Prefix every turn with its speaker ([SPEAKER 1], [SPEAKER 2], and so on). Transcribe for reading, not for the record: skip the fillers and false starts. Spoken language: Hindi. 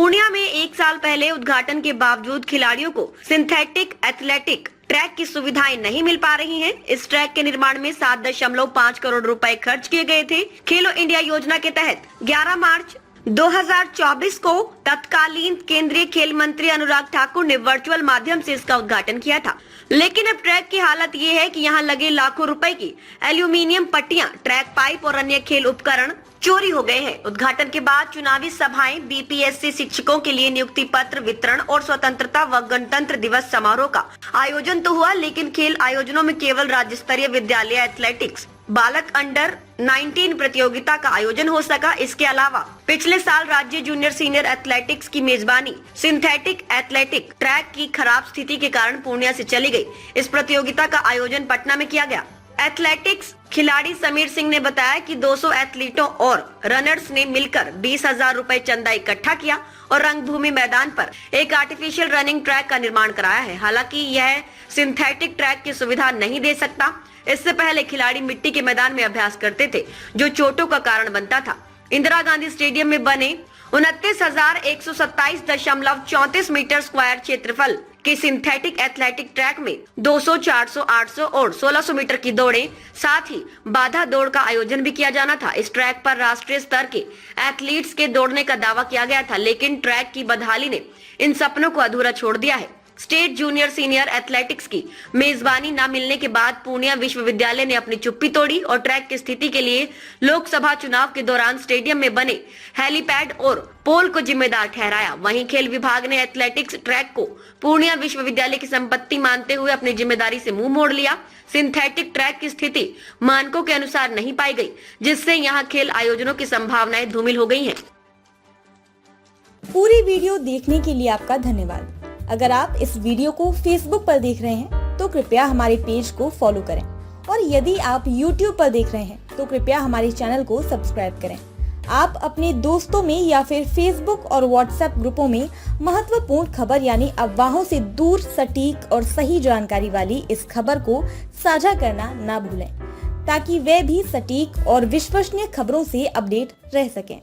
[SPEAKER 1] पूर्णिया में 1 साल पहले उद्घाटन के बावजूद खिलाड़ियों को सिंथेटिक एथलेटिक ट्रैक की सुविधाएं नहीं मिल पा रही हैं। इस ट्रैक के निर्माण में 7.5 करोड़ रुपए खर्च किए गए थे। खेलो इंडिया योजना के तहत 11 मार्च 2024 को तत्कालीन केंद्रीय खेल मंत्री अनुराग ठाकुर ने वर्चुअल माध्यम से इसका उद्घाटन किया था। लेकिन अब ट्रैक की हालत ये है कि यहाँ लगे लाखों रुपए की एल्यूमिनियम पट्टियां, ट्रैक पाइप और अन्य खेल उपकरण चोरी हो गए हैं। उद्घाटन के बाद चुनावी सभाएं, बीपीएससी शिक्षकों के लिए नियुक्ति पत्र वितरण और स्वतंत्रता व गणतंत्र दिवस समारोह का आयोजन तो हुआ, लेकिन खेल आयोजनों में केवल राज्य स्तरीय विद्यालय एथलेटिक्स बालक अंडर 19 प्रतियोगिता का आयोजन हो सका। इसके अलावा पिछले साल राज्य जूनियर सीनियर एथलेटिक्स की मेजबानी सिंथेटिक एथलेटिक ट्रैक की खराब स्थिति के कारण पूर्णिया से चली गई। इस प्रतियोगिता का आयोजन पटना में किया गया। एथलेटिक्स खिलाड़ी समीर सिंह ने बताया कि 200 एथलीटों और रनर्स ने मिलकर 20,000 रुपए चंदा इकट्ठा किया और रंगभूमि मैदान पर एक आर्टिफिशियल रनिंग ट्रैक का निर्माण कराया है। हालांकि यह सिंथेटिक ट्रैक की सुविधा नहीं दे सकता। इससे पहले खिलाड़ी मिट्टी के मैदान में अभ्यास करते थे, जो चोटों का कारण बनता था। इंदिरा गांधी स्टेडियम में बने 29,127.34 मीटर स्क्वायर क्षेत्रफल के सिंथेटिक एथलेटिक ट्रैक में 200, 400, 800 और 1600 मीटर की दौड़ें, साथ ही बाधा दौड़ का आयोजन भी किया जाना था। इस ट्रैक पर राष्ट्रीय स्तर के एथलीट्स के दौड़ने का दावा किया गया था, लेकिन ट्रैक की बदहाली ने इन सपनों को अधूरा छोड़ दिया है। स्टेट जूनियर सीनियर एथलेटिक्स की मेजबानी न मिलने के बाद पूर्णिया विश्वविद्यालय ने अपनी चुप्पी तोड़ी और ट्रैक की स्थिति के लिए लोकसभा चुनाव के दौरान स्टेडियम में बने हेलीपैड और पोल को जिम्मेदार ठहराया। वहीं खेल विभाग ने एथलेटिक्स ट्रैक को पूर्णिया विश्वविद्यालय की संपत्ति मानते हुए अपनी जिम्मेदारी से मुंह मोड़ लिया। सिंथेटिक ट्रैक की स्थिति मानकों के अनुसार नहीं पाई गई, जिससे यहाँ खेल आयोजनों की संभावनाएं धूमिल हो गई हैं।
[SPEAKER 2] पूरी वीडियो देखने के लिए आपका धन्यवाद। अगर आप इस वीडियो को फेसबुक पर देख रहे हैं तो कृपया हमारे पेज को फॉलो करें, और यदि आप यूट्यूब पर देख रहे हैं तो कृपया हमारे चैनल को सब्सक्राइब करें। आप अपने दोस्तों में या फिर फेसबुक और व्हाट्सएप ग्रुपों में महत्वपूर्ण खबर यानी अफवाहों से दूर सटीक और सही जानकारी वाली इस खबर को साझा करना ना भूलें, ताकि वे भी सटीक और विश्वसनीय खबरों से अपडेट रह सकें।